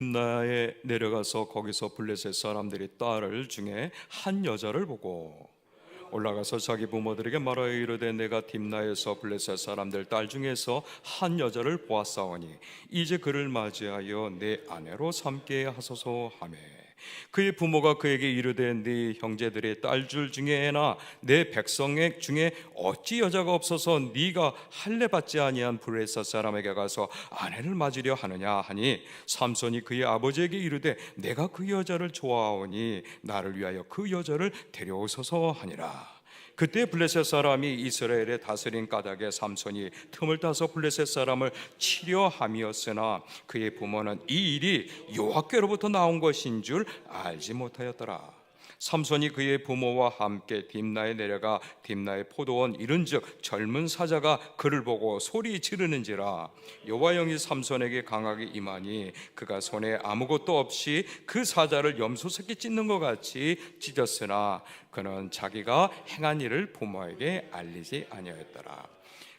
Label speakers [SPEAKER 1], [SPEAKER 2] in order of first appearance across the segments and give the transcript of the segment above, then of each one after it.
[SPEAKER 1] 딥나에 내려가서 거기서 블레셋 사람들이 딸을 중에 한 여자를 보고 올라가서 자기 부모들에게 말하여 이르되 내가 딥나에서 블레셋 사람들 딸 중에서 한 여자를 보았사오니 이제 그를 맞이하여 내 아내로 삼게 하소서 하매 그의 부모가 그에게 이르되 네 형제들의 딸들 중에나 내 백성의 중에 어찌 여자가 없어서 네가 할례 받지 아니한 블레셋 사람에게 가서 아내를 맞으려 하느냐 하니 삼손이 그의 아버지에게 이르되 내가 그 여자를 좋아하오니 나를 위하여 그 여자를 데려오소서 하니라. 그때 블레셋 사람이 이스라엘의 다스린 까닭에 삼손이 틈을 따서 블레셋 사람을 치려 함이었으나 그의 부모는 이 일이 여호와께로부터 나온 것인 줄 알지 못하였더라. 삼손이 그의 부모와 함께 딥나에 내려가 딥나의 포도원 이른즉 젊은 사자가 그를 보고 소리 지르는지라. 여호와 영이 삼손에게 강하게 임하니 그가 손에 아무것도 없이 그 사자를 염소 새끼 찢는 것 같이 찢었으나 그는 자기가 행한 일을 부모에게 알리지 아니하였더라.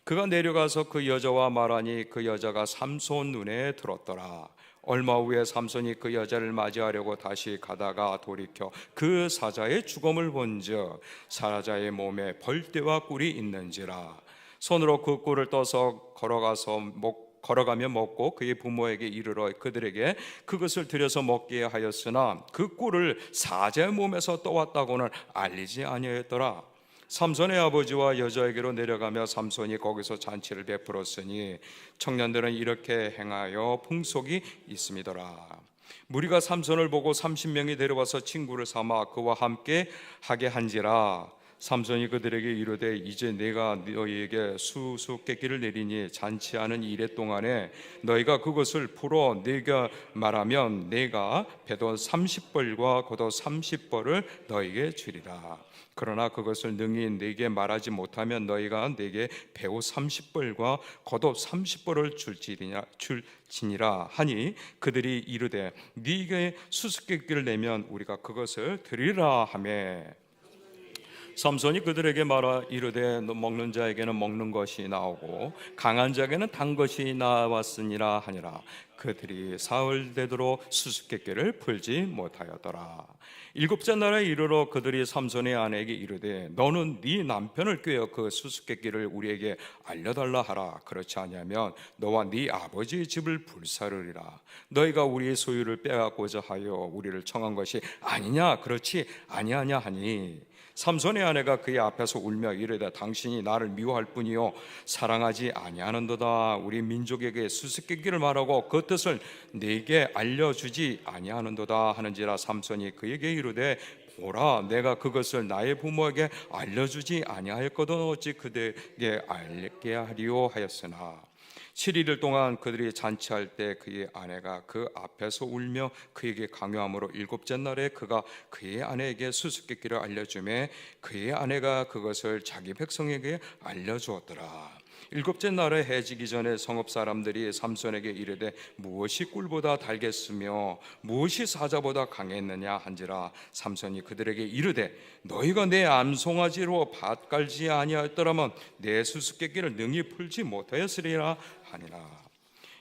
[SPEAKER 1] 그가 내려가서 그 여자와 말하니 그 여자가 삼손 눈에 들었더라. 얼마 후에 삼손이 그 여자를 맞이하려고 다시 가다가 돌이켜 그 사자의 죽음을 본즉 사자의 몸에 벌떼와 꿀이 있는지라. 손으로 그 꿀을 떠서 걸어가며 먹고 그의 부모에게 이르러 그들에게 그것을 들여서 먹게 하였으나 그 꿀을 사자의 몸에서 떠왔다고는 알리지 아니하였더라. 삼손의 아버지와 여자에게로 내려가며 삼손이 거기서 잔치를 베풀었으니 청년들은 이렇게 행하여 풍속이 있음이더라. 무리가 삼손을 보고 30명이 데려와서 친구를 삼아 그와 함께 하게 한지라. 삼손이 그들에게 이르되 이제 내가 너희에게 수수께끼를 내리니 잔치하는 이래 동안에 너희가 그것을 풀어 내가 말하면 내가 배도 30벌과 겉옷 30벌을 너희에게 주리라. 그러나 그것을 능히 네게 말하지 못하면 너희가 내게 배옷 30벌과 겉옷 30벌을 줄지니라 하니 그들이 이르되 네게 수수께끼를 내면 우리가 그것을 드리라 하매 삼손이 그들에게 말하 이르되 먹는 자에게는 먹는 것이 나오고 강한 자에게는 단 것이 나왔으니라 하니라. 그들이 사흘 되도록 수수께끼를 풀지 못하였더라. 일곱째 날에 이르러 그들이 삼손의 아내에게 이르되 너는 네 남편을 꾀어 그 수수께끼를 우리에게 알려달라 하라. 그렇지 아니하면 너와 네 아버지의 집을 불사르리라. 너희가 우리의 소유를 빼앗고자 하여 우리를 청한 것이 아니냐 그렇지 아니하냐 하니 삼손의 아내가 그의 앞에서 울며 이르되 당신이 나를 미워할 뿐이요 사랑하지 아니하는도다. 우리 민족에게 수수께끼를 말하고 그 뜻을 네게 알려주지 아니하는도다 하는지라. 삼손이 그에게 이르되 보라 내가 그것을 나의 부모에게 알려주지 아니하였거든 어찌 그들에게 알게 하리요 하였으나 7일 동안 그들이 잔치할 때 그의 아내가 그 앞에서 울며 그에게 강요함으로 일곱째 날에 그가 그의 아내에게 수수께끼를 알려주매 그의 아내가 그것을 자기 백성에게 알려주었더라. 일곱째 날에 해지기 전에 성읍 사람들이 삼손에게 이르되 무엇이 꿀보다 달겠으며 무엇이 사자보다 강했느냐 한지라. 삼손이 그들에게 이르되 너희가 내 암송아지로 밭 깔지 아니하였더라면 내 수수께끼를 능히 풀지 못하였으리라 하니라.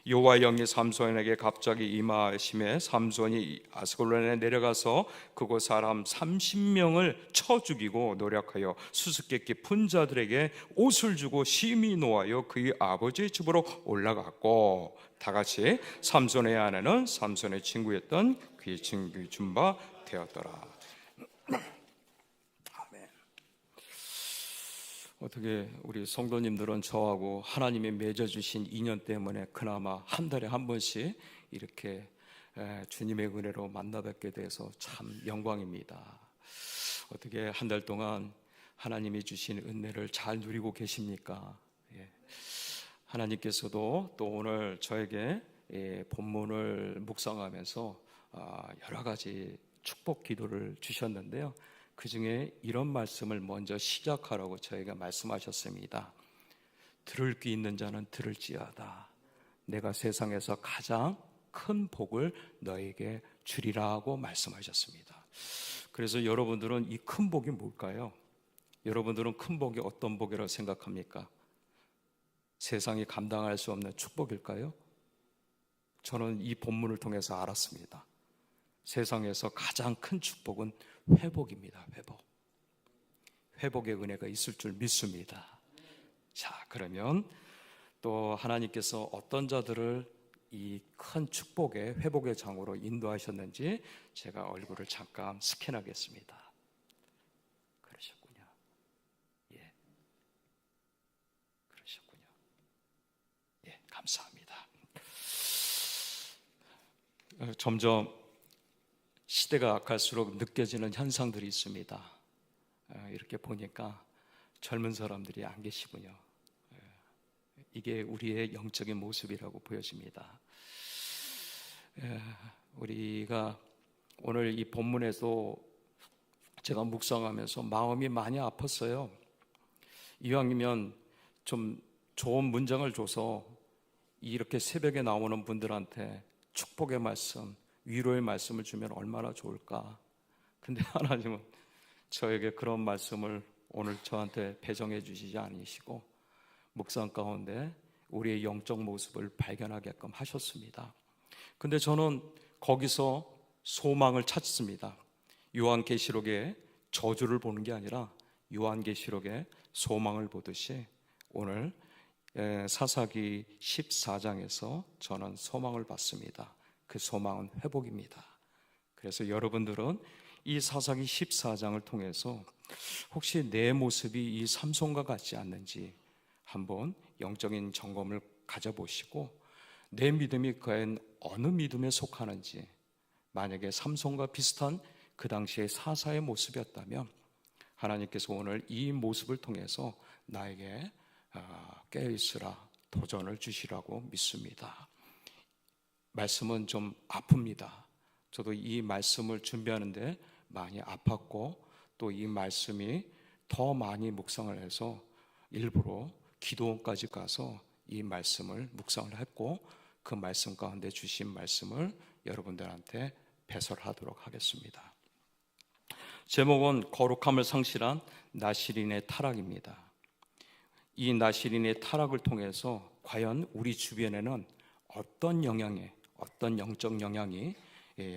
[SPEAKER 1] 여호와 영이 삼손에게 갑자기 임하심에 삼손이 아스글론에 내려가서 그곳 사람 30명을 쳐 죽이고 노력하여 수수께끼 푼 자들에게 옷을 주고 심히 노하여 그의 아버지의 집으로 올라갔고 다 같이 삼손의 아내는 삼손의 친구였던 그의 친구의 준바 되었더라. 어떻게 우리 성도님들은 저하고 하나님이 맺어주신 인연 때문에 그나마 한 달에 한 번씩 이렇게 주님의 은혜로 만나 뵙게 돼서 참 영광입니다. 어떻게 한 달 동안 하나님이 주신 은혜를 잘 누리고 계십니까? 하나님께서도 또 오늘 저에게 본문을 묵상하면서 여러 가지 축복 기도를 주셨는데요. 그 중에 이런 말씀을 먼저 시작하라고 저희가 말씀하셨습니다. 들을 귀 있는 자는 들을지어다. 내가 세상에서 가장 큰 복을 너에게 주리라고 말씀하셨습니다. 그래서 여러분들은 이 큰 복이 뭘까요? 여러분들은 큰 복이 어떤 복이라고 생각합니까? 세상이 감당할 수 없는 축복일까요? 저는 이 본문을 통해서 알았습니다. 세상에서 가장 큰 축복은 회복입니다. 회복의 은혜가 있을 줄 믿습니다. 자, 그러면 또 하나님께서 어떤 자들을 이 큰 축복의 회복의 장으로 인도하셨는지 제가 얼굴을 잠깐 스캔하겠습니다. 그러셨군요. 예, 그러셨군요. 예, 감사합니다. 점점 시대가 갈수록 느껴지는 현상들이 있습니다. 이렇게 보니까 젊은 사람들이 안 계시군요. 이게 우리의 영적인 모습이라고 보여집니다. 우리가 오늘 이 본문에도 제가 묵상하면서 마음이 많이 아팠어요. 이왕이면 좀 좋은 문장을 줘서 이렇게 새벽에 나오는 분들한테 축복의 말씀, 위로의 말씀을 주면 얼마나 좋을까. 근데 하나님은 저에게 그런 말씀을 오늘 저한테 배정해 주시지 않으시고 묵상 가운데 우리의 영적 모습을 발견하게끔 하셨습니다. 근데 저는 거기서 소망을 찾습니다. 요한계시록의 저주를 보는 게 아니라 요한계시록의 소망을 보듯이 오늘 사사기 14장에서 저는 소망을 받습니다. 그 소망은 회복입니다. 그래서 여러분들은 이 사사기 14장을 통해서 혹시 내 모습이 이 삼손과 같지 않는지 한번 영적인 점검을 가져보시고 내 믿음이 과연 어느 믿음에 속하는지, 만약에 삼손과 비슷한 그 당시의 사사의 모습이었다면 하나님께서 오늘 이 모습을 통해서 나에게 깨어있으라 도전을 주시라고 믿습니다. 말씀은 좀 아픕니다. 저도 이 말씀을 준비하는데 많이 아팠고 또 이 말씀이 더 많이 묵상을 해서 일부러 기도원까지 가서 이 말씀을 묵상을 했고 그 말씀 가운데 주신 말씀을 여러분들한테 배설하도록 하겠습니다. 제목은 거룩함을 상실한 나시린의 타락입니다. 이 나시린의 타락을 통해서 과연 우리 주변에는 어떤 영향이, 어떤 영적 영향이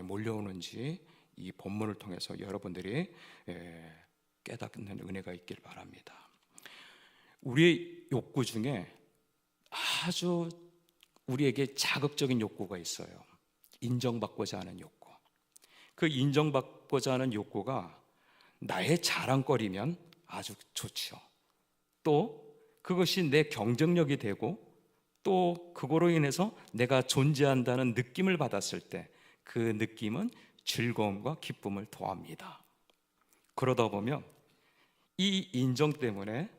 [SPEAKER 1] 몰려오는지 이 본문을 통해서 여러분들이 깨닫는 은혜가 있길 바랍니다. 우리의 욕구 중에 아주 우리에게 자극적인 욕구가 있어요. 인정받고자 하는 욕구. 그 인정받고자 하는 욕구가 나의 자랑거리면 아주 좋죠. 또 그것이 내 경쟁력이 되고 또 그거로 인해서 내가 존재한다는 느낌을 받았을 때 그 느낌은 즐거움과 기쁨을 더합니다. 그러다 보면 이 인정 때문에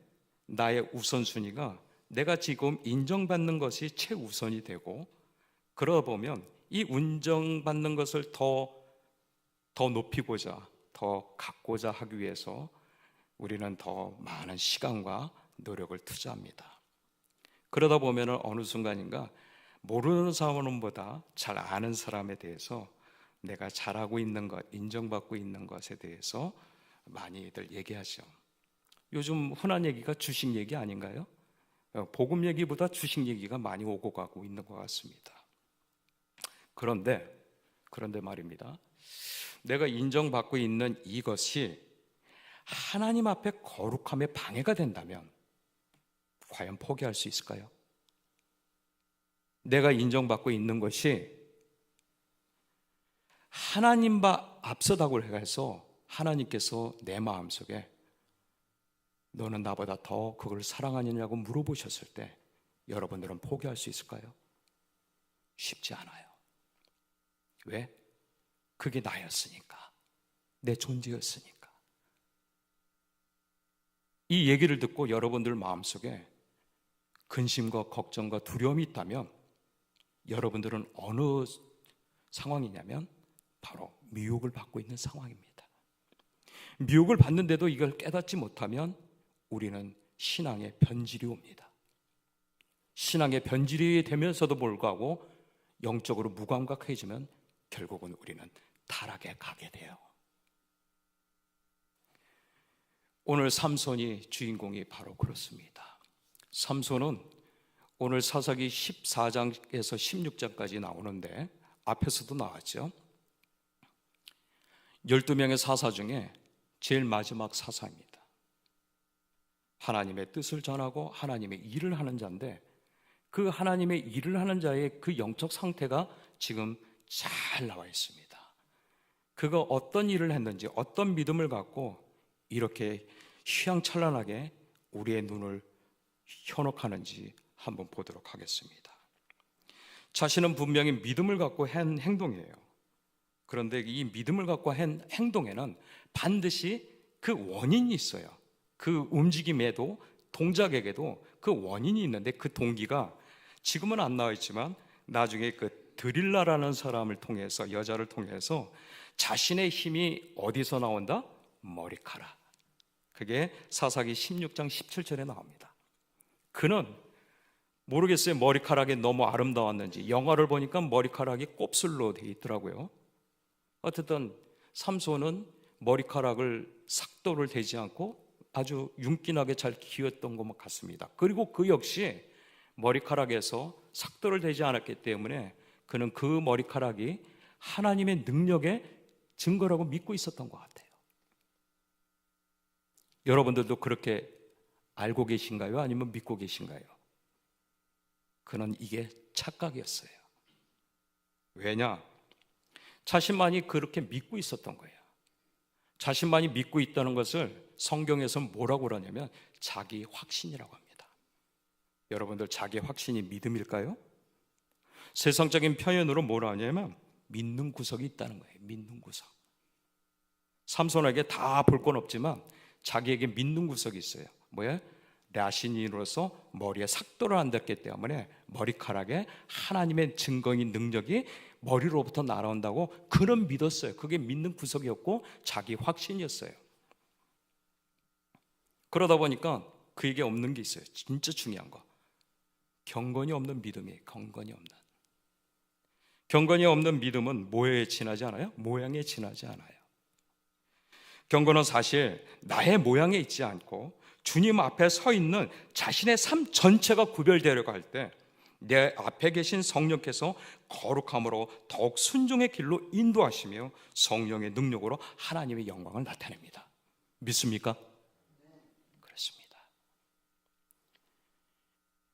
[SPEAKER 1] 나의 우선순위가 내가 지금 인정받는 것이 최우선이 되고, 그러다 보면 이 인정받는 것을 더 높이고자, 더 갖고자 하기 위해서 우리는 더 많은 시간과 노력을 투자합니다. 그러다 보면 어느 순간인가 모르는 사람보다 잘 아는 사람에 대해서 내가 잘하고 있는 것, 인정받고 있는 것에 대해서 많이들 얘기하죠. 요즘 흔한 얘기가 주식 얘기 아닌가요? 복음 얘기보다 주식 얘기가 많이 오고 가고 있는 것 같습니다. 그런데 말입니다. 내가 인정받고 있는 이것이 하나님 앞에 거룩함에 방해가 된다면 과연 포기할 수 있을까요? 내가 인정받고 있는 것이 하나님과 앞서다고 해서 하나님께서 내 마음속에 너는 나보다 더 그걸 사랑하느냐고 물어보셨을 때 여러분들은 포기할 수 있을까요? 쉽지 않아요. 왜? 그게 나였으니까, 내 존재였으니까. 이 얘기를 듣고 여러분들 마음속에 근심과 걱정과 두려움이 있다면 여러분들은 어느 상황이냐면 바로 미혹을 받고 있는 상황입니다. 미혹을 받는데도 이걸 깨닫지 못하면 우리는 신앙의 변질이 옵니다. 신앙의 변질이 되면서도 불구하고 영적으로 무감각해지면 결국은 우리는 타락에 가게 돼요. 오늘 삼손이 주인공이 바로 그렇습니다. 삼손은 오늘 사사기 14장에서 16장까지 나오는데 앞에서도 나왔죠. 12명의 사사 중에 제일 마지막 사사입니다. 하나님의 뜻을 전하고 하나님의 일을 하는 자인데, 그 하나님의 일을 하는 자의 그 영적 상태가 지금 잘 나와 있습니다. 그가 어떤 일을 했는지, 어떤 믿음을 갖고 이렇게 휘황찬란하게 우리의 눈을 현혹하는지 한번 보도록 하겠습니다. 자신은 분명히 믿음을 갖고 한 행동이에요. 그런데 이 믿음을 갖고 한 행동에는 반드시 그 원인이 있어요. 그 움직임에도, 동작에게도 그 원인이 있는데, 그 동기가 지금은 안 나와 있지만 나중에 그 드릴라라는 사람을 통해서, 여자를 통해서 자신의 힘이 어디서 나온다? 머리카락. 그게 사사기 16장 17절에 나옵니다. 그는 모르겠어요, 머리카락이 너무 아름다웠는지. 영화를 보니까 머리카락이 곱슬로 되어 있더라고요. 어쨌든 삼손은 머리카락을 삭도를 대지 않고 아주 윤기나게 잘 기었던 것 같습니다. 그리고 그 역시 머리카락에서 삭도를 대지 않았기 때문에 그는 그 머리카락이 하나님의 능력의 증거라고 믿고 있었던 것 같아요. 여러분들도 그렇게 알고 계신가요? 아니면 믿고 계신가요? 그는 이게 착각이었어요. 왜냐? 자신만이 그렇게 믿고 있었던 거예요. 자신만이 믿고 있다는 것을 성경에서는 뭐라고 그러냐면 자기 확신이라고 합니다. 여러분들, 자기 확신이 믿음일까요? 세상적인 표현으로 뭐라 하냐면 믿는 구석이 있다는 거예요. 믿는 구석. 삼손에게 다 볼 건 없지만 자기에게 믿는 구석이 있어요. 뭐예요? 야신인으로서 머리에 삭도를 안 댔기 때문에 머리카락에 하나님의 증거인 능력이 머리로부터 날아온다고 그는 믿었어요. 그게 믿는 구석이었고 자기 확신이었어요. 그러다 보니까 그에게 없는 게 있어요. 진짜 중요한 거. 경건이 없는 믿음이에요. 경건이 없는 믿음은 뭐에 지나지 않아요? 모양에 지나지 않아요. 경건은 사실 나의 모양에 있지 않고 주님 앞에 서 있는 자신의 삶 전체가 구별되려고 할 때 내 앞에 계신 성령께서 거룩함으로 더욱 순종의 길로 인도하시며 성령의 능력으로 하나님의 영광을 나타냅니다. 믿습니까? 그렇습니다.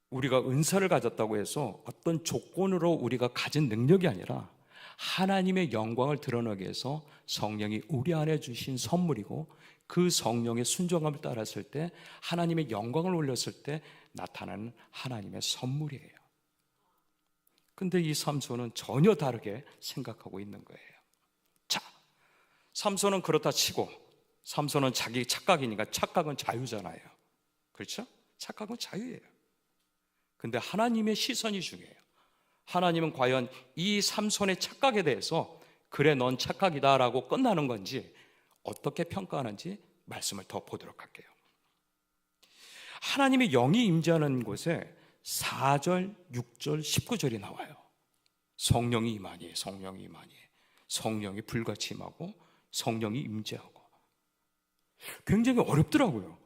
[SPEAKER 1] 우리가 은사를 가졌다고 해서 어떤 조건으로 우리가 가진 능력이 아니라 하나님의 영광을 드러나기 위해서 성령이 우리 안에 주신 선물이고, 그 성령의 순종함을 따랐을 때 하나님의 영광을 올렸을 때 나타나는 하나님의 선물이에요. 근데 이 삼손은 전혀 다르게 생각하고 있는 거예요. 자, 삼손은 그렇다 치고, 삼손은 자기 착각이니까, 착각은 자유잖아요. 그렇죠? 착각은 자유예요. 근데 하나님의 시선이 중요해요. 하나님은 과연 이 삼손의 착각에 대해서 그래 넌 착각이다 라고 끝나는 건지 어떻게 평가하는지 말씀을 더 보도록 할게요. 하나님의 영이 임재하는 곳에 4절, 6절, 19절이 나와요. 성령이 임하니, 성령이 임하니, 성령이 불같이 임하고 성령이 임재하고. 굉장히 어렵더라고요.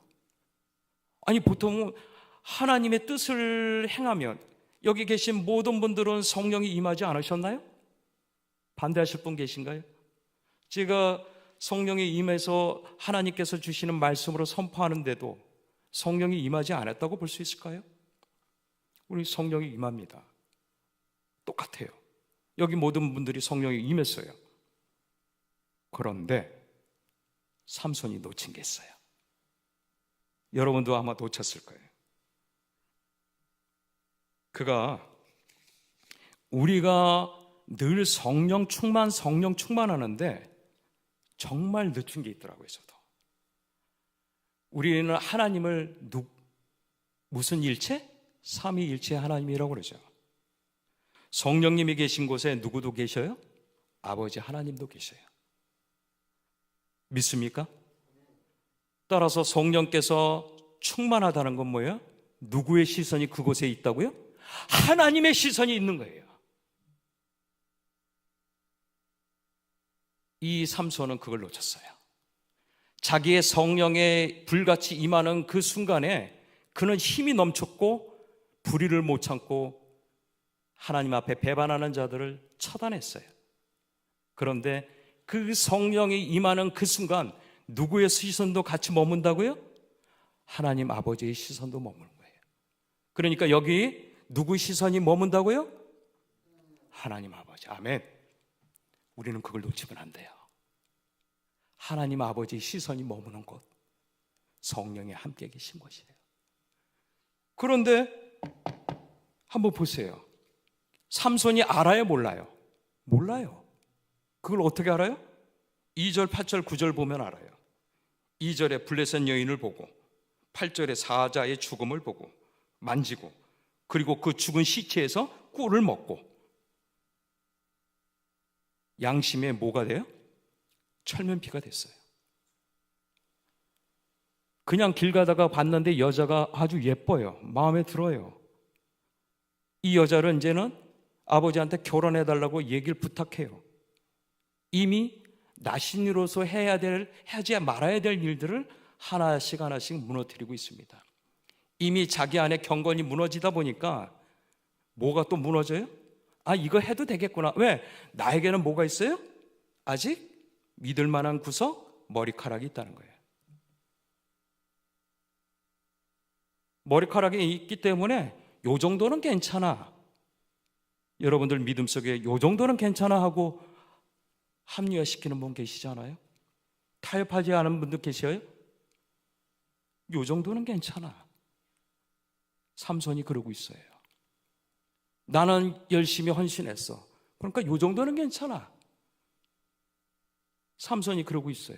[SPEAKER 1] 아니, 보통 하나님의 뜻을 행하면, 여기 계신 모든 분들은 성령이 임하지 않으셨나요? 반대하실 분 계신가요? 제가 성령이 임해서 하나님께서 주시는 말씀으로 선포하는데도 성령이 임하지 않았다고 볼 수 있을까요? 우리 성령이 임합니다. 똑같아요. 여기 모든 분들이 성령이 임했어요. 그런데 삼손이 놓친 게 있어요. 여러분도 아마 놓쳤을 거예요. 그가, 우리가 늘 성령 충만하는데 정말 늦춘 게 있더라고요. 저도. 우리는 하나님을 무슨 일체? 삼위일체 하나님이라고 그러죠. 성령님이 계신 곳에 누구도 계셔요? 아버지 하나님도 계셔요. 믿습니까? 따라서 성령께서 충만하다는 건 뭐예요? 누구의 시선이 그곳에 있다고요? 하나님의 시선이 있는 거예요. 이 삼손은 그걸 놓쳤어요. 자기의 성령의 불같이 임하는 그 순간에 그는 힘이 넘쳤고 불의를 못 참고 하나님 앞에 배반하는 자들을 처단했어요. 그런데 그 성령이 임하는 그 순간 누구의 시선도 같이 머문다고요? 하나님 아버지의 시선도 머무는 거예요. 그러니까 여기 누구 시선이 머문다고요? 하나님 아버지. 아멘. 우리는 그걸 놓치면 안 돼요. 하나님 아버지의 시선이 머무는 곳, 성령이 함께 계신 곳이에요. 그런데 한번 보세요. 삼손이 알아요, 몰라요? 몰라요. 그걸 어떻게 알아요? 2절, 8절, 9절 보면 알아요. 2절에 블레셋 여인을 보고 8절에 사자의 죽음을 보고 만지고, 그리고 그 죽은 시체에서 꿀을 먹고, 양심에 뭐가 돼요? 철면피가 됐어요. 그냥 길 가다가 봤는데 여자가 아주 예뻐요. 마음에 들어요. 이 여자를 이제는 아버지한테 결혼해달라고 얘기를 부탁해요. 이미 나신이로서 하지 말아야 될 일들을 하나씩 하나씩 무너뜨리고 있습니다. 이미 자기 안에 경건이 무너지다 보니까 뭐가 또 무너져요? 아, 이거 해도 되겠구나. 왜? 나에게는 뭐가 있어요? 아직 믿을 만한 구석, 머리카락이 있다는 거예요. 머리카락이 있기 때문에 요 정도는 괜찮아. 여러분들 믿음 속에 요 정도는 괜찮아 하고 합리화시키는 분 계시잖아요. 타협하지 않은 분도 계셔요. 요 정도는 괜찮아. 삼손이 그러고 있어요. 나는 열심히 헌신했어. 그러니까 요 정도는 괜찮아. 삼손이 그러고 있어요.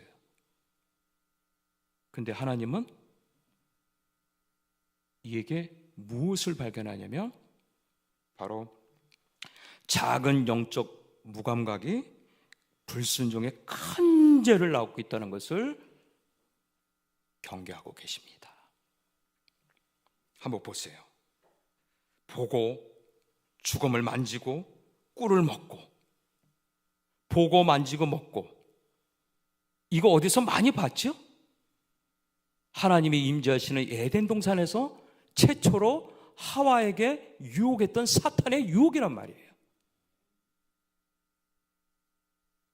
[SPEAKER 1] 근데 하나님은 이에게 무엇을 발견하냐면 바로 작은 영적 무감각이 불순종의 큰 죄를 낳고 있다는 것을 경계하고 계십니다. 한번 보세요. 보고 죽음을 만지고 꿀을 먹고, 보고 만지고 먹고, 이거 어디서 많이 봤죠? 하나님이 임재하시는 에덴 동산에서 최초로 하와에게 유혹했던 사탄의 유혹이란 말이에요.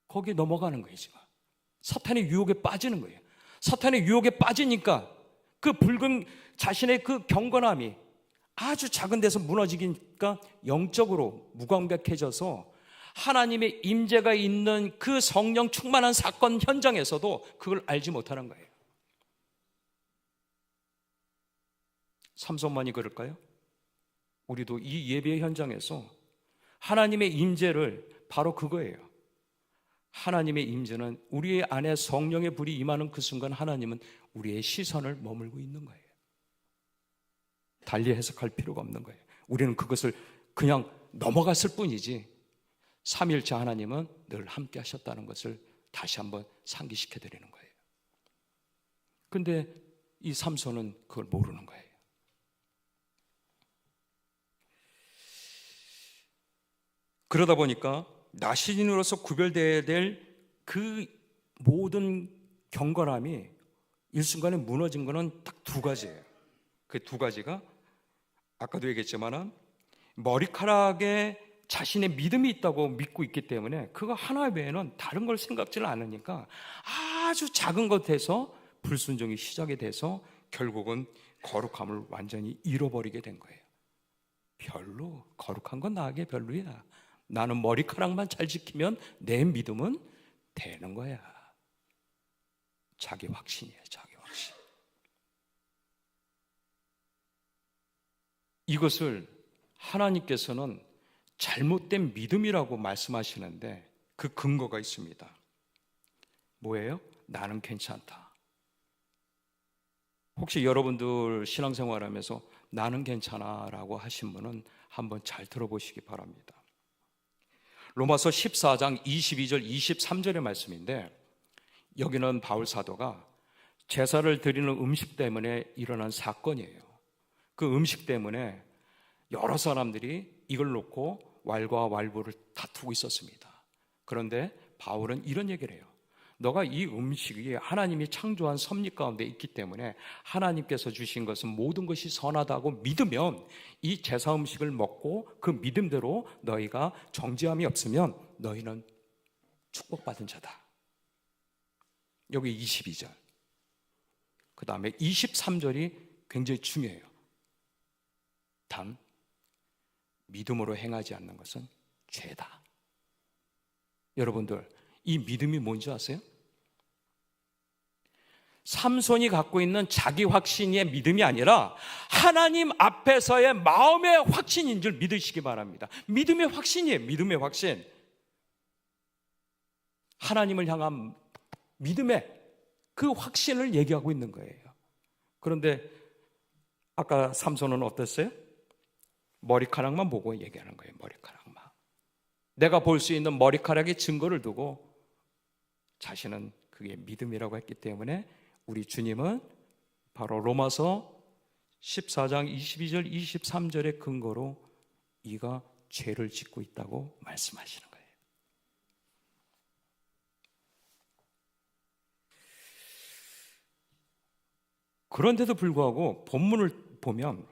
[SPEAKER 1] 거기에 넘어가는 거예요. 지금 사탄의 유혹에 빠지는 거예요. 사탄의 유혹에 빠지니까 그 붉은 자신의 그 경건함이 아주 작은 데서 무너지니까 영적으로 무감각해져서 하나님의 임재가 있는 그 성령 충만한 사건 현장에서도 그걸 알지 못하는 거예요. 삼손만이 그럴까요? 우리도 이 예배 현장에서 하나님의 임재를, 바로 그거예요. 하나님의 임재는 우리의 안에 성령의 불이 임하는 그 순간 하나님은 우리의 시선을 머물고 있는 거예요. 달리 해석할 필요가 없는 거예요. 우리는 그것을 그냥 넘어갔을 뿐이지 삼위일체 하나님은 늘 함께 하셨다는 것을 다시 한번 상기시켜 드리는 거예요. 근데 이 삼손은 그걸 모르는 거예요. 그러다 보니까 나신인으로서 구별되어야 될 그 모든 경건함이 일순간에 무너진 것은 딱 두 가지예요. 그 두 가지가 아까도 얘기했지만 머리카락에 자신의 믿음이 있다고 믿고 있기 때문에 그거 하나 외에는 다른 걸 생각지를 않으니까 아주 작은 것에서 불순종이 시작이 돼서 결국은 거룩함을 완전히 잃어버리게 된 거예요. 별로, 거룩한 건 나에게 별로야. 나는 머리카락만 잘 지키면 내 믿음은 되는 거야. 자기 확신이에요. 자기 확신. 이것을 하나님께서는 잘못된 믿음이라고 말씀하시는데 그 근거가 있습니다. 뭐예요? 나는 괜찮다. 혹시 여러분들 신앙생활하면서 나는 괜찮아 라고 하신 분은 한번 잘 들어보시기 바랍니다. 로마서 14장 22절 23절의 말씀인데, 여기는 바울 사도가 제사를 드리는 음식 때문에 일어난 사건이에요. 그 음식 때문에 여러 사람들이 이걸 놓고 왈과 왈부를 다투고 있었습니다. 그런데 바울은 이런 얘기를 해요. 너가 이 음식이 하나님이 창조한 섭리 가운데 있기 때문에 하나님께서 주신 것은 모든 것이 선하다고 믿으면 이 제사 음식을 먹고 그 믿음대로 너희가 정죄함이 없으면 너희는 축복받은 자다. 여기 22절. 그 다음에 23절이 굉장히 중요해요. 단 믿음으로 행하지 않는 것은 죄다. 여러분들, 이 믿음이 뭔지 아세요? 삼손이 갖고 있는 자기 확신의 믿음이 아니라 하나님 앞에서의 마음의 확신인 줄 믿으시기 바랍니다. 믿음의 확신이에요. 믿음의 확신. 하나님을 향한 믿음의 그 확신을 얘기하고 있는 거예요. 그런데 아까 삼손은 어땠어요? 머리카락만 보고 얘기하는 거예요. 머리카락만. 내가 볼 수 있는 머리카락의 증거를 두고 자신은 그게 믿음이라고 했기 때문에 우리 주님은 바로 로마서 14장 22절 23절의 근거로 이가 죄를 짓고 있다고 말씀하시는 거예요. 그런데도 불구하고 본문을 보면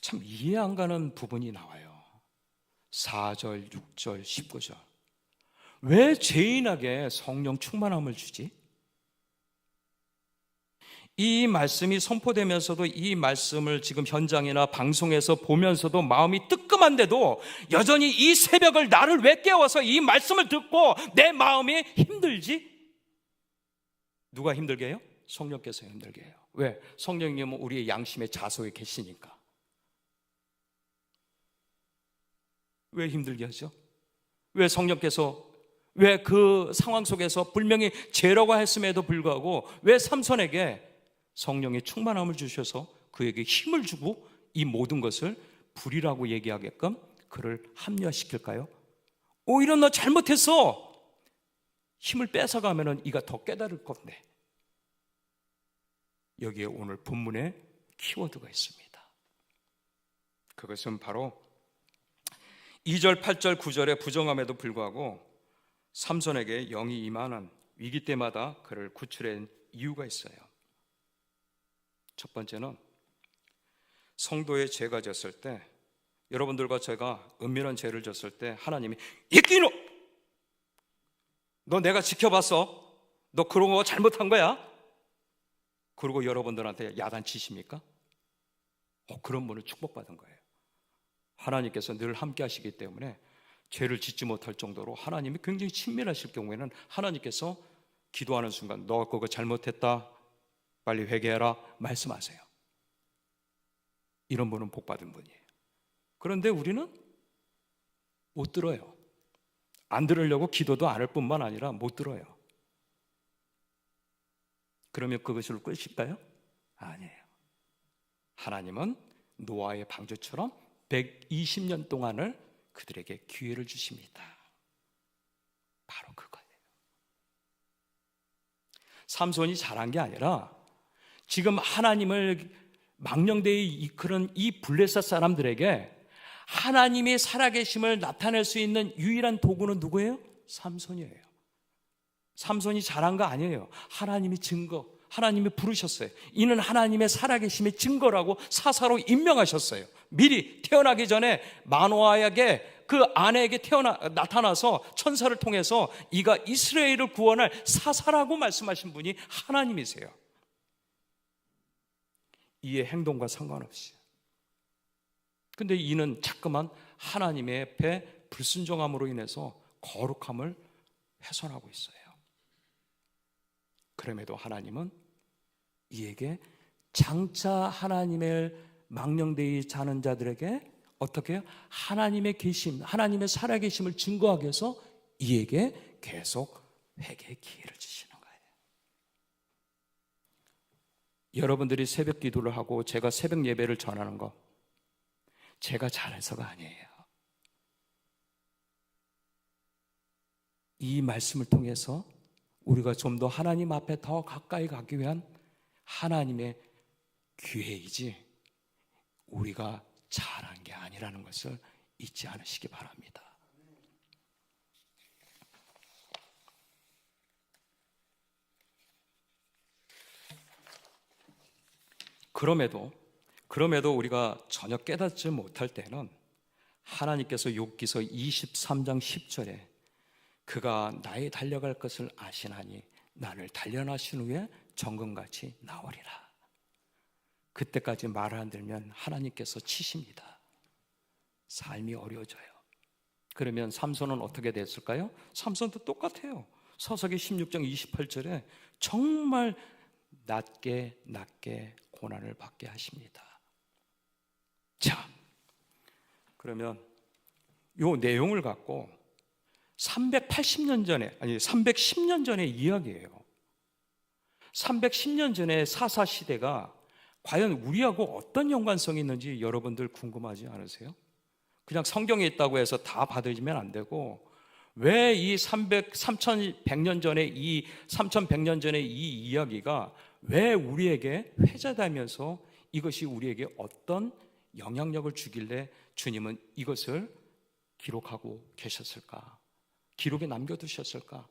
[SPEAKER 1] 참 이해 안 가는 부분이 나와요. 4절, 6절, 19절. 왜 죄인에게 성령 충만함을 주지? 이 말씀이 선포되면서도 이 말씀을 지금 현장이나 방송에서 보면서도 마음이 뜨끔한데도 여전히 이 새벽을 나를 왜 깨워서 이 말씀을 듣고 내 마음이 힘들지? 누가 힘들게 해요? 성령께서 힘들게 해요. 왜? 성령님은 우리의 양심의 자소에 계시니까. 왜 힘들게 하죠? 왜 성령께서 왜 그 상황 속에서 분명히 죄라고 했음에도 불구하고 왜 삼손에게 성령의 충만함을 주셔서 그에게 힘을 주고 이 모든 것을 불이라고 얘기하게끔 그를 합리화시킬까요? 오히려 너 잘못했어. 힘을 뺏어가면 이가 더 깨달을 건데. 여기에 오늘 본문에 키워드가 있습니다. 그것은 바로 2절, 8절, 9절의 부정함에도 불구하고 삼손에게 영이 임하는 위기 때마다 그를 구출한 이유가 있어요. 첫 번째는 성도의 죄가 졌을 때, 여러분들과 제가 은밀한 죄를 졌을 때 하나님이 이끼노! 너 내가 지켜봤어. 너 그런 거 잘못한 거야. 그리고 여러분들한테 야단치십니까? 그런 분을 축복받은 거예요. 하나님께서 늘 함께 하시기 때문에 죄를 짓지 못할 정도로 하나님이 굉장히 친밀하실 경우에는 하나님께서 기도하는 순간 너 그거 잘못했다, 빨리 회개해라 말씀하세요. 이런 분은 복받은 분이에요. 그런데 우리는 못 들어요. 안 들으려고 기도도 안 할 뿐만 아니라 못 들어요. 그러면 그것으로 끝일까요? 아니에요. 하나님은 노아의 방주처럼 120년 동안을 그들에게 기회를 주십니다. 바로 그거예요. 삼손이 잘한 게 아니라 지금 하나님을 망령되이 이끄는 이 블레셋 사람들에게 하나님의 살아계심을 나타낼 수 있는 유일한 도구는 누구예요? 삼손이에요. 삼손이 잘한 거 아니에요. 하나님이 증거, 하나님이 부르셨어요. 이는 하나님의 살아계심의 증거라고 사사로 임명하셨어요. 미리 태어나기 전에 마노아에게 그 아내에게 나타나서 천사를 통해서 이가 이스라엘을 구원할 사사라고 말씀하신 분이 하나님이세요. 이의 행동과 상관없이. 근데 이는 자꾸만 하나님의 앞에 불순종함으로 인해서 거룩함을 훼손하고 있어요. 그럼에도 하나님은 이에게 장차 하나님의 망령되이 자는 자들에게 어떻게 해요? 하나님의 계심, 하나님의 살아계심을 증거하기 위해서 이에게 계속 회개의 기회를 주시는 거예요. 여러분들이 새벽 기도를 하고 제가 새벽 예배를 전하는 거 제가 잘해서가 아니에요. 이 말씀을 통해서 우리가 좀 더 하나님 앞에 더 가까이 가기 위한 하나님의 기회이지 우리가 잘한 게 아니라는 것을 잊지 않으시기 바랍니다. 그럼에도 우리가 전혀 깨닫지 못할 때는 하나님께서 욥기서 23장 10절에 그가 나의 달려갈 것을 아시나니 나를 단련하신 후에 정금같이 나오리라. 그때까지 말을 안 들면 하나님께서 치십니다. 삶이 어려워져요. 그러면 삼손은 어떻게 됐을까요? 삼손도 똑같아요. 사사기 16장 28절에 정말 낮게 고난을 받게 하십니다. 자, 그러면 이 내용을 갖고 310년 전의 이야기예요. 310년 전의 사사 시대가 과연 우리하고 어떤 연관성이 있는지 여러분들 궁금하지 않으세요? 그냥 성경에 있다고 해서 다 받아들이면 안 되고, 왜 이 3100년 전의 이 이야기가 왜 우리에게 회자되면서 이것이 우리에게 어떤 영향력을 주길래 주님은 이것을 기록하고 계셨을까? 기록에 남겨두셨을까?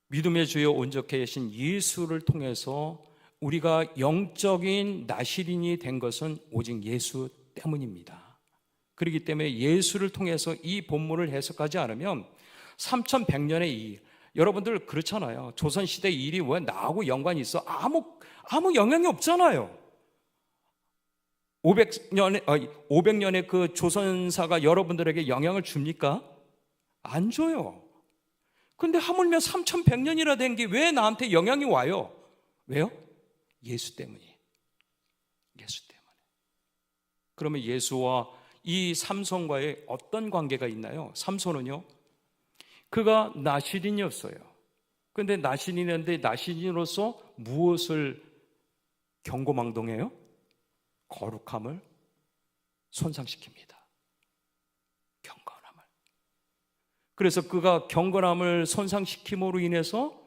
[SPEAKER 1] 믿음의 주여 온전케 하신 예수를 통해서 우리가 영적인 나시린이 된 것은 오직 예수 때문입니다. 그렇기 때문에 예수를 통해서 이 본문을 해석하지 않으면 3100년의 이, 여러분들 그렇잖아요. 조선시대 일이 왜 나하고 연관이 있어? 아무 영향이 없잖아요. 500년의 그 조선사가 여러분들에게 영향을 줍니까? 안 줘요. 근데 하물며 3100년이나 된 게 왜 나한테 영향이 와요? 왜요? 예수 때문에. 그러면 예수와 이 삼손과의 어떤 관계가 있나요? 삼손은요, 그가 나시린이었어요. 그런데 나시린으로서 무엇을 경고망동해요? 거룩함을 손상시킵니다. 경건함을. 그래서 그가 경건함을 손상시킴으로 인해서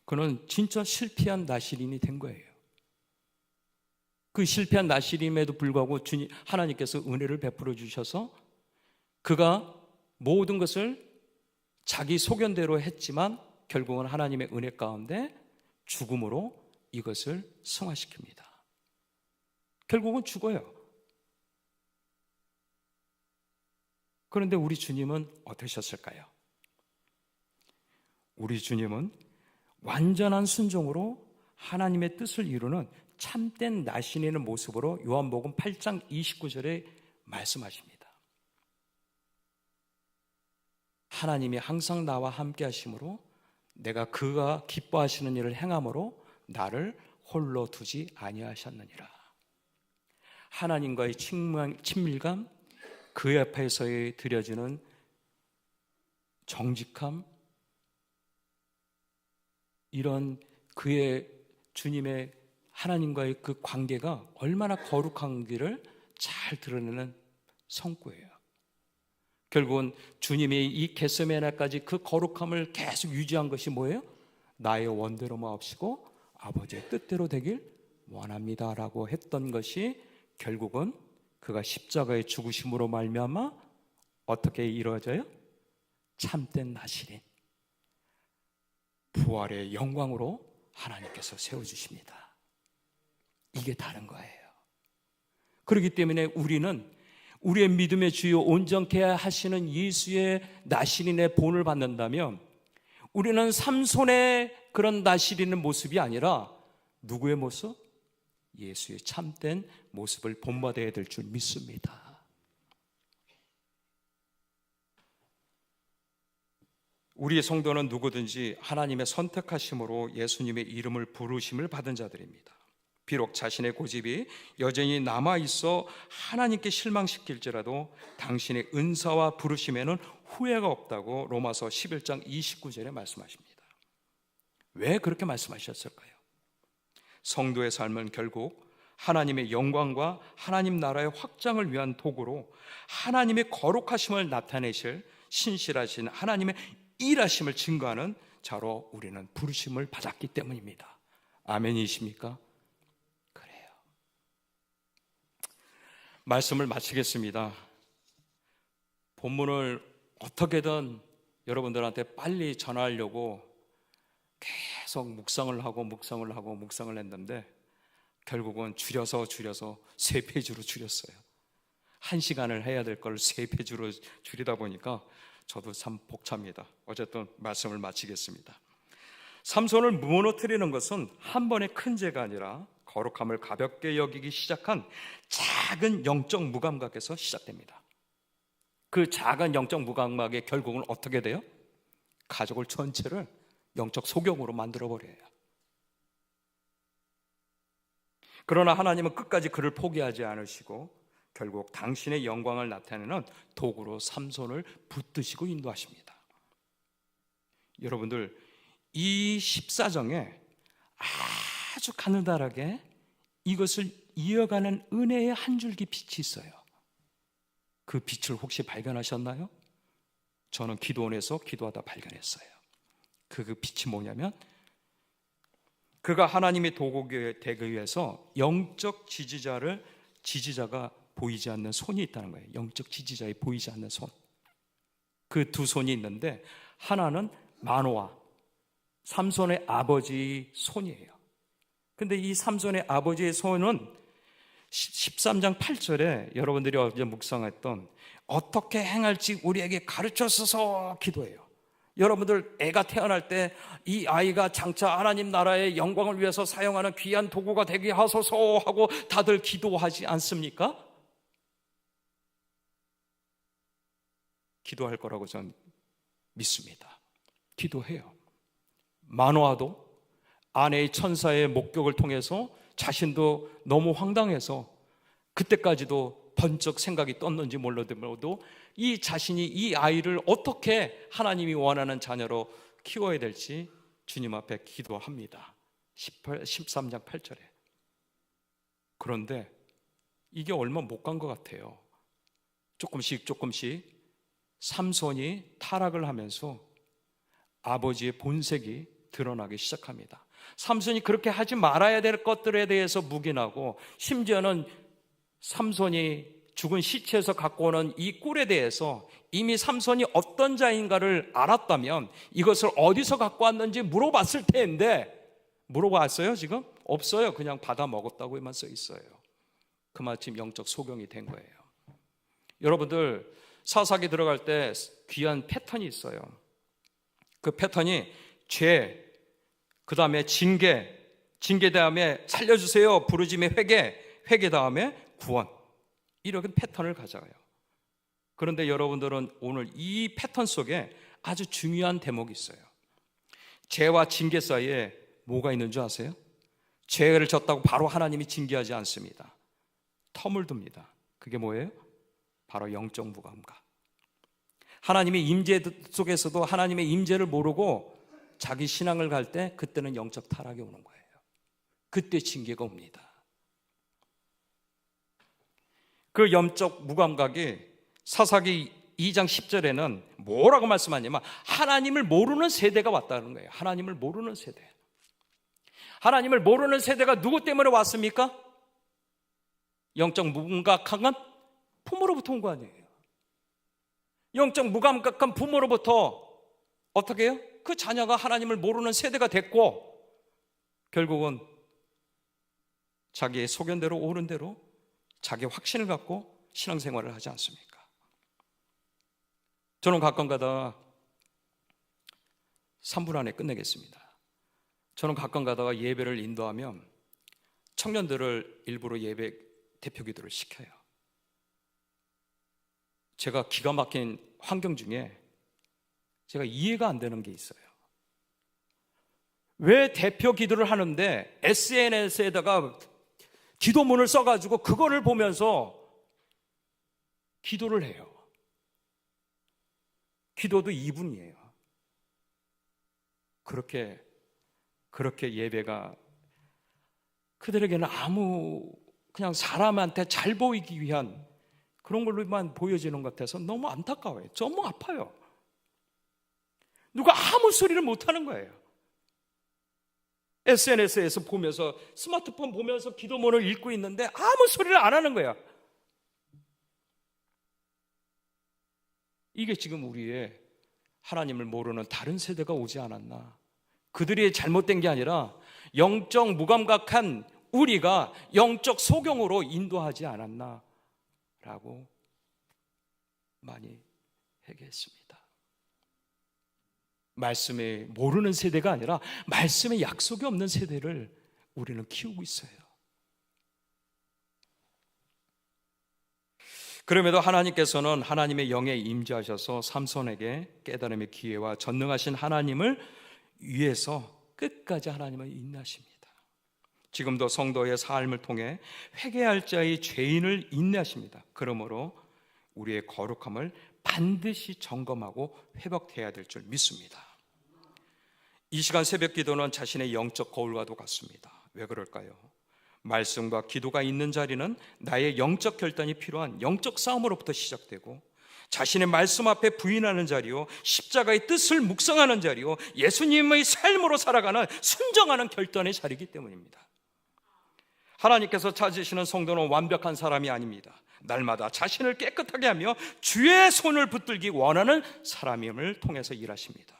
[SPEAKER 1] 그는 진짜 실패한 나시린이 된 거예요. 그 실패한 나시림에도 불구하고 하나님께서 은혜를 베풀어 주셔서 그가 모든 것을 자기 소견대로 했지만 결국은 하나님의 은혜 가운데 죽음으로 이것을 승화시킵니다. 결국은 죽어요. 그런데 우리 주님은 어떠셨을까요? 우리 주님은 완전한 순종으로 하나님의 뜻을 이루는 참된 나시리는 모습으로 요한복음 8장 29절에 말씀하십니다. 하나님이 항상 나와 함께 하심으로 내가 그가 기뻐하시는 일을 행함으로 나를 홀로 두지 아니하셨느니라. 하나님과의 친밀감, 그 앞에서의 드려지는 정직함, 이런 그의 주님의 하나님과의 그 관계가 얼마나 거룩한지를 잘 드러내는 성구예요. 결국은 주님이 이 겟세마네까지 그 거룩함을 계속 유지한 것이 뭐예요? 나의 원대로 마옵시고 아버지의 뜻대로 되길 원합니다라고 했던 것이 결국은 그가 십자가의 죽으심으로 말미암아 어떻게 이루어져요? 참된 나시린 부활의 영광으로 하나님께서 세워주십니다. 이게 다른 거예요. 그렇기 때문에 우리는 우리의 믿음의 주요 온전케 하시는 예수의 나시린의 본을 받는다면 우리는 삼손의 그런 나시리는 모습이 아니라 누구의 모습? 예수의 참된 모습을 본받아야 될 줄 믿습니다. 우리의 성도는 누구든지 하나님의 선택하심으로 예수님의 이름을 부르심을 받은 자들입니다. 비록 자신의 고집이 여전히 남아있어 하나님께 실망시킬지라도 당신의 은사와 부르심에는 후회가 없다고 로마서 11장 29절에 말씀하십니다. 왜 그렇게 말씀하셨을까요? 성도의 삶은 결국 하나님의 영광과 하나님 나라의 확장을 위한 도구로 하나님의 거룩하심을 나타내실 신실하신 하나님의 일하심을 증거하는 자로 우리는 부르심을 받았기 때문입니다. 아멘이십니까? 그래요. 말씀을 마치겠습니다. 본문을 어떻게든 여러분들한테 빨리 전하려고 계속 묵상을 하고 묵상을 했는데 결국은 줄여서 3페이지로 줄였어요. 1시간을 해야 될 걸 3페이지로 줄이다 보니까 저도 참 벅찹니다. 어쨌든 말씀을 마치겠습니다. 삼손을 무너뜨리는 것은 한 번의 큰 죄가 아니라 거룩함을 가볍게 여기기 시작한 작은 영적 무감각에서 시작됩니다. 그 작은 영적 무감각의 결국은 어떻게 돼요? 가족을 전체를 영적 소경으로 만들어버려요. 그러나 하나님은 끝까지 그를 포기하지 않으시고 결국 당신의 영광을 나타내는 도구로 삼손을 붙드시고 인도하십니다. 여러분들, 이 14정에 아주 가느다랗게 이것을 이어가는 은혜의 한 줄기 빛이 있어요. 그 빛을 혹시 발견하셨나요? 저는 기도원에서 기도하다 발견했어요. 그 빛이 뭐냐면 그가 하나님의 도구가 되기 위해서 영적 지지자가 보이지 않는 손이 있다는 거예요. 영적 지지자의 보이지 않는 손. 그 두 손이 있는데 하나는 마노아, 삼손의 아버지의 손이에요. 근데 이 삼손의 아버지의 손은 13장 8절에 여러분들이 어제 묵상했던 어떻게 행할지 우리에게 가르쳐서서 기도해요. 여러분들 애가 태어날 때 이 아이가 장차 하나님 나라의 영광을 위해서 사용하는 귀한 도구가 되게 하소서 하고 다들 기도하지 않습니까? 기도할 거라고 저는 믿습니다. 기도해요. 마노아도 아내의 천사의 목격을 통해서 자신도 너무 황당해서 그때까지도 번쩍 생각이 떴는지 몰라도 이 자신이 이 아이를 어떻게 하나님이 원하는 자녀로 키워야 될지 주님 앞에 기도합니다. 13장 8절에. 그런데 이게 얼마 못 간 것 같아요. 조금씩 삼손이 타락을 하면서 아버지의 본색이 드러나기 시작합니다. 삼손이 그렇게 하지 말아야 될 것들에 대해서 묵인하고 심지어는 삼손이 죽은 시체에서 갖고 오는 이 꿀에 대해서 이미 삼손이 어떤 자인가를 알았다면 이것을 어디서 갖고 왔는지 물어봤을 텐데 물어봤어요 지금? 없어요. 그냥 받아 먹었다고만 써 있어요. 그마침 영적 소경이 된 거예요. 여러분들 사사기 들어갈 때 귀한 패턴이 있어요. 그 패턴이 죄, 그 다음에 징계 다음에 살려주세요 부르짖음의 회개 다음에 구원, 이런 패턴을 가져가요. 그런데 여러분들은 오늘 이 패턴 속에 아주 중요한 대목이 있어요. 죄와 징계 사이에 뭐가 있는 줄 아세요? 죄를 졌다고 바로 하나님이 징계하지 않습니다. 텀을 둡니다. 그게 뭐예요? 바로 영적 무감각. 하나님의 임재 속에서도 하나님의 임재를 모르고 자기 신앙을 갈 때 그때는 영적 타락이 오는 거예요. 그때 징계가 옵니다. 그 영적 무감각이 사사기 2장 10절에는 뭐라고 말씀하냐면 하나님을 모르는 세대가 왔다는 거예요. 하나님을 모르는 세대. 하나님을 모르는 세대가 누구 때문에 왔습니까? 영적 무감각한 부모로부터 온 거 아니에요. 영적 무감각한 부모로부터 어떻게 해요? 그 자녀가 하나님을 모르는 세대가 됐고 결국은 자기의 소견대로 옳은 대로 자기 확신을 갖고 신앙생활을 하지 않습니까? 저는 가끔 가다가 3분 안에 끝내겠습니다. 저는 가끔 가다가 예배를 인도하면 청년들을 일부러 예배 대표기도를 시켜요. 제가 기가 막힌 환경 중에 제가 이해가 안 되는 게 있어요. 왜 대표 기도를 하는데 SNS에다가 기도문을 써가지고 그거를 보면서 기도를 해요. 기도도 2분이에요. 그렇게 예배가 그들에게는 그냥 사람한테 잘 보이기 위한 그런 걸로만 보여지는 것 같아서 너무 안타까워요. 너무 아파요. 누가 아무 소리를 못하는 거예요. SNS에서 보면서 스마트폰 보면서 기도문을 읽고 있는데 아무 소리를 안 하는 거야. 이게 지금 우리의 하나님을 모르는 다른 세대가 오지 않았나 그들이 잘못된 게 아니라 영적 무감각한 우리가 영적 소경으로 인도하지 않았나 라고 많이 회개했습니다. 말씀에 모르는 세대가 아니라 말씀에 약속이 없는 세대를 우리는 키우고 있어요. 그럼에도 하나님께서는 하나님의 영에 임재하셔서 삼손에게 깨달음의 기회와 전능하신 하나님을 위해서 끝까지 하나님을 인내하십니다. 지금도 성도의 삶을 통해 회개할 자의 죄인을 인내하십니다. 그러므로 우리의 거룩함을 반드시 점검하고 회복해야 될 줄 믿습니다. 이 시간 새벽 기도는 자신의 영적 거울과도 같습니다. 왜 그럴까요? 말씀과 기도가 있는 자리는 나의 영적 결단이 필요한 영적 싸움으로부터 시작되고, 자신의 말씀 앞에 부인하는 자리요, 십자가의 뜻을 묵상하는 자리요, 예수님의 삶으로 살아가는 순정하는 결단의 자리이기 때문입니다. 하나님께서 찾으시는 성도는 완벽한 사람이 아닙니다. 날마다 자신을 깨끗하게 하며 주의 손을 붙들기 원하는 사람임을 통해서 일하십니다.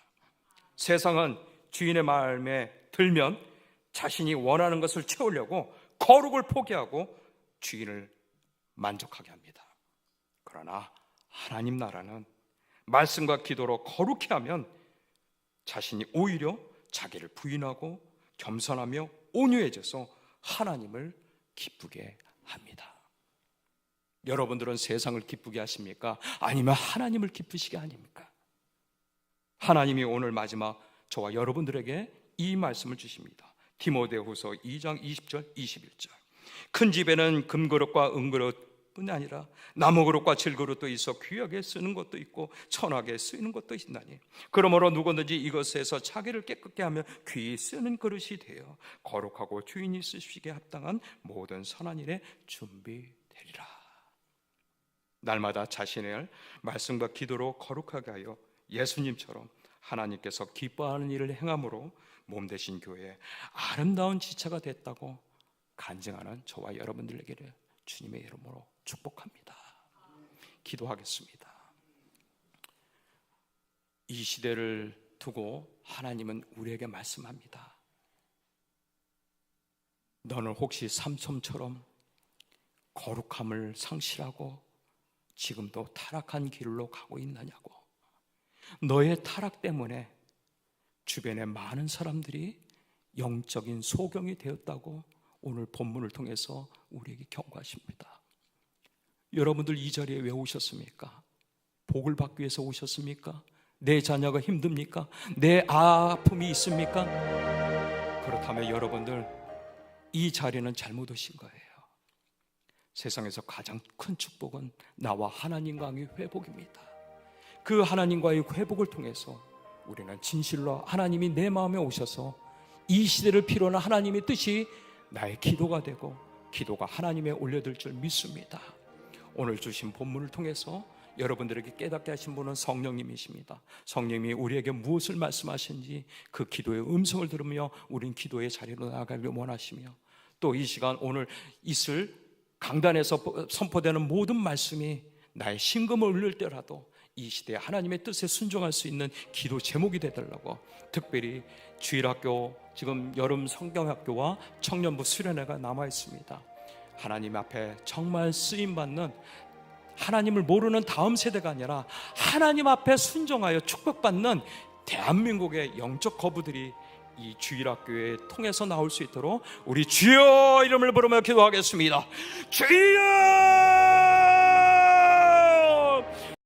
[SPEAKER 1] 세상은 주인의 마음에 들면 자신이 원하는 것을 채우려고 거룩을 포기하고 주인을 만족하게 합니다. 그러나 하나님 나라는 말씀과 기도로 거룩히 하면 자신이 오히려 자기를 부인하고 겸손하며 온유해져서 하나님을 기쁘게 합니다. 여러분들은 세상을 기쁘게 하십니까? 아니면 하나님을 기쁘시게 아닙니까? 하나님이 오늘 마지막 저와 여러분들에게 이 말씀을 주십니다. 디모데후서 2장 20절 21절. 큰 집에는 금그릇과 은그릇뿐 아니라 나무그릇과 질그릇도 있어 귀하게 쓰는 것도 있고 천하게 쓰이는 것도 있나니, 그러므로 누구든지 이것에서 자기를 깨끗게 하며 귀히 쓰는 그릇이 되어 거룩하고 주인이 쓰시기에 합당한 모든 선한 일에 준비되리라. 날마다 자신의 말씀과 기도로 거룩하게 하여 예수님처럼 하나님께서 기뻐하는 일을 행함으로 몸되신 교회에 아름다운 지체가 됐다고 간증하는 저와 여러분들에게 주님의 이름으로 축복합니다. 기도하겠습니다. 이 시대를 두고 하나님은 우리에게 말씀합니다. 너는 혹시 삼손처럼 거룩함을 상실하고 지금도 타락한 길로 가고 있느냐고. 너의 타락 때문에 주변에 많은 사람들이 영적인 소경이 되었다고 오늘 본문을 통해서 우리에게 경고하십니다. 여러분들 이 자리에 왜 오셨습니까? 복을 받기 위해서 오셨습니까? 내 자녀가 힘듭니까? 내 아픔이 있습니까? 그렇다면 여러분들 이 자리는 잘못 오신 거예요. 세상에서 가장 큰 축복은 나와 하나님과의 회복입니다. 그 하나님과의 회복을 통해서 우리는 진실로 하나님이 내 마음에 오셔서 이 시대를 필요로 하는 하나님의 뜻이 나의 기도가 되고 기도가 하나님에 올려들 줄 믿습니다. 오늘 주신 본문을 통해서 여러분들에게 깨닫게 하신 분은 성령님이십니다. 성령님이 우리에게 무엇을 말씀하시는지 그 기도의 음성을 들으며 우린 기도의 자리로 나아가길 원하시며, 또 이 시간 오늘 있을 강단에서 선포되는 모든 말씀이 나의 심금을 울릴 때라도 이 시대에 하나님의 뜻에 순종할 수 있는 기도 제목이 되달라고, 특별히 주일학교, 지금 여름 성경학교와 청년부 수련회가 남아 있습니다. 하나님 앞에 정말 쓰임받는, 하나님을 모르는 다음 세대가 아니라 하나님 앞에 순종하여 축복받는 대한민국의 영적 거부들이 이 주일학교에 통해서 나올 수 있도록 우리 주여 이름을 부르며 기도하겠습니다. 주여!